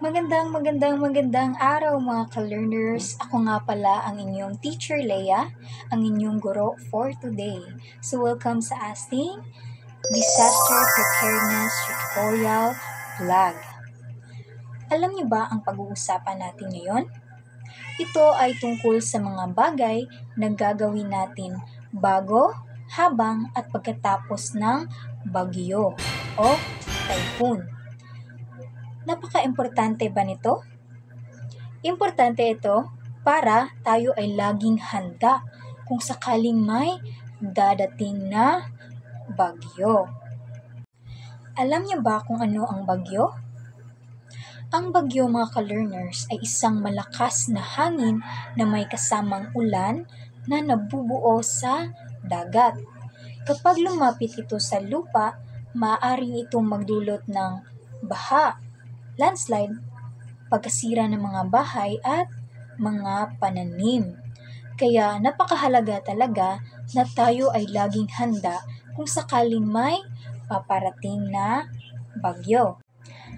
Magandang araw mga ka-learners. Ako nga pala ang inyong teacher Leia, ang inyong guro for today. So welcome sa ating Disaster Preparedness Tutorial Vlog. Alam niyo ba ang pag-uusapan natin ngayon? Ito ay tungkol sa mga bagay na gagawin natin bago, habang at pagkatapos ng bagyo o typhoon. Napaka-importante ba nito? Importante ito para tayo ay laging handa kung sakaling may dadating na bagyo. Alam niyo ba kung ano ang bagyo? Ang bagyo, mga ka-learners, ay isang malakas na hangin na may kasamang ulan na nabubuo sa dagat. Kapag lumapit ito sa lupa, maaaring itong magdulot ng baha, landslide, pagkasira ng mga bahay at mga pananim. Kaya napakahalaga talaga na tayo ay laging handa kung sakaling may paparating na bagyo.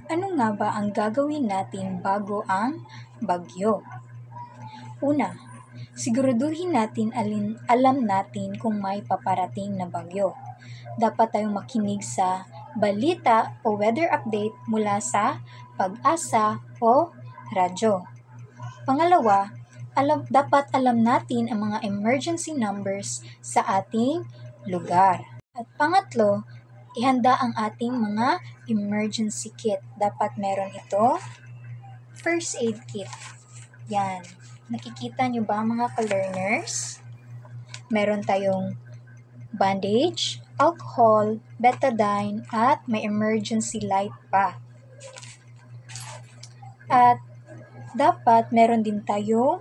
Ano nga ba ang gagawin natin bago ang bagyo? Una, siguraduhin natin alam natin kung may paparating na bagyo. Dapat tayong makinig sa balita o weather update mula sa Pag-asa o radyo. Pangalawa, dapat alam natin ang mga emergency numbers sa ating lugar. At pangatlo, ihanda ang ating mga emergency kit. Dapat meron ito, first aid kit. Yan. Nakikita nyo ba mga ka-learners? Meron tayong bandage, alcohol, betadine, at may emergency light pa. At dapat meron din tayong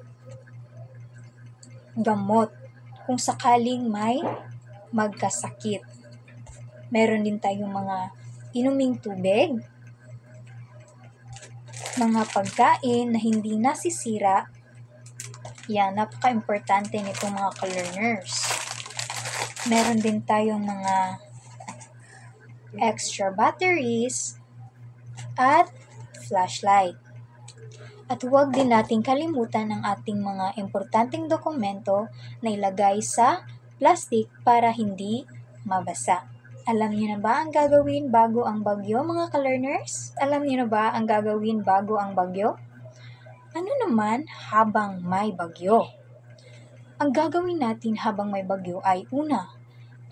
gamot kung sakaling may magkasakit. Meron din tayong mga inuming tubig, mga pagkain na hindi nasisira. Yan, napaka-importante nitong mga ka-learners. Meron din tayong mga extra batteries at flashlight. At huwag din nating kalimutan ang ating mga importanteng dokumento na ilagay sa plastic para hindi mabasa. Alam niyo na ba ang gagawin bago ang bagyo, mga ka-learners? Alam niyo na ba ang gagawin bago ang bagyo? Ano naman habang may bagyo? Ang gagawin natin habang may bagyo ay una,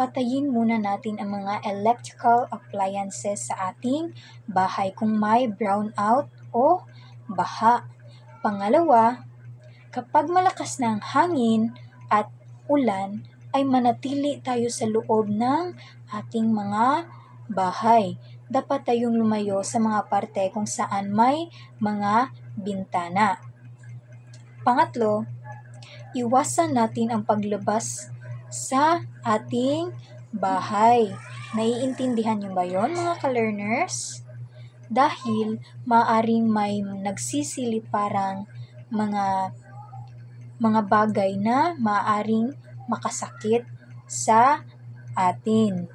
patayin muna natin ang mga electrical appliances sa ating bahay kung may brownout o baha. Pangalawa, kapag malakas na ang hangin at ulan, ay manatili tayo sa loob ng ating mga bahay. Dapat tayong lumayo sa mga parte kung saan may mga bintana. Pangatlo, iwasan natin ang paglabas sa ating bahay. Naiintindihan niyo ba yon, mga ka-learners? Dahil maaring may nagsisiliparang mga bagay na maaring makasakit sa atin.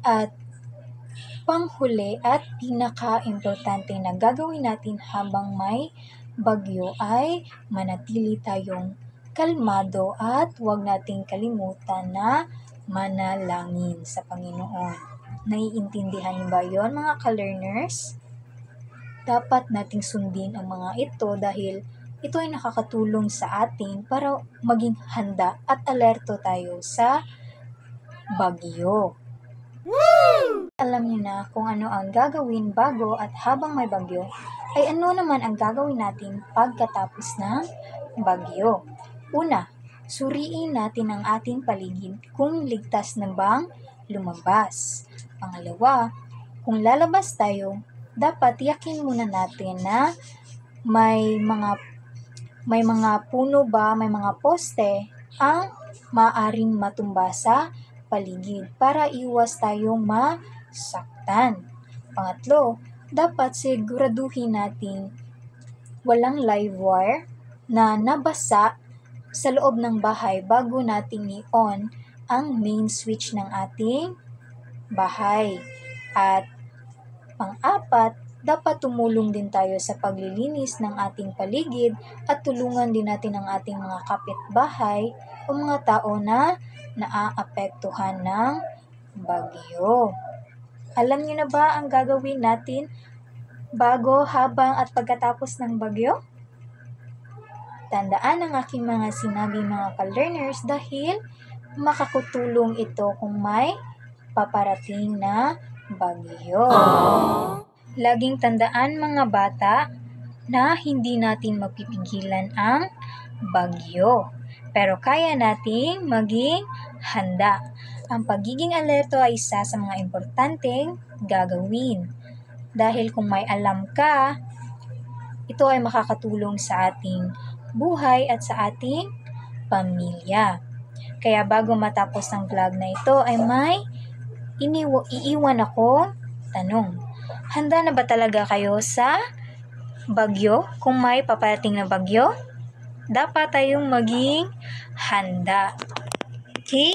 At panghuli at pinaka-importante na gagawin natin habang may bagyo ay manatili tayong kalmado at huwag nating kalimutan na manalangin sa Panginoon. Naiintindihan niyo ba yon, mga ka-learners? Dapat nating sundin ang mga ito dahil ito ay nakakatulong sa atin para maging handa at alerto tayo sa bagyo. Woo! Alam niyo na kung ano ang gagawin bago at habang may bagyo, ay ano naman ang gagawin natin pagkatapos ng bagyo. Una, suriin natin ang ating paligid kung ligtas na bang lumabas. Pangalawa, kung lalabas tayo, dapat tiyakin muna natin na may mga puno ba, may mga poste ang maaring matumba sa paligid para iwas tayong masaktan. Pangatlo, dapat siguraduhin natin walang live wire na nabasa sa loob ng bahay bago nating i-on ang main switch ng ating bahay. At pang-apat, dapat tumulong din tayo sa paglilinis ng ating paligid at tulungan din natin ang ating mga kapitbahay o mga tao na naaapektuhan ng bagyo. Alam niyo na ba ang gagawin natin bago, habang at pagkatapos ng bagyo? Tandaan ang aking mga sinabi mga ka-learners dahil makakatulong ito kung may paparating na bagyo. Laging tandaan mga bata na hindi natin mapipigilan ang bagyo. Pero kaya nating maging handa. Ang pagiging alerto ay isa sa mga importanteng gagawin. Dahil kung may alam ka, ito ay makakatulong sa ating buhay at sa ating pamilya. Kaya bago matapos ang vlog na ito ay may iiwan akong tanong. Handa na ba talaga kayo sa bagyo? Kung may paparating na bagyo, dapat tayong maging handa. Okay?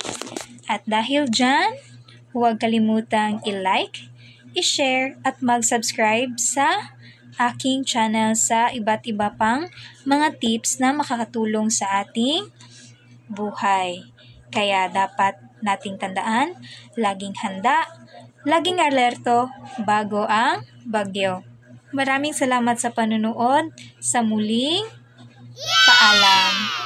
At dahil dyan, huwag kalimutang i-like, i-share at mag-subscribe sa aking channel sa iba't iba pang mga tips na makakatulong sa ating buhay. Kaya dapat nating tandaan, laging handa, laging alerto bago ang bagyo. Maraming salamat sa panunood. Sa muling, paalam.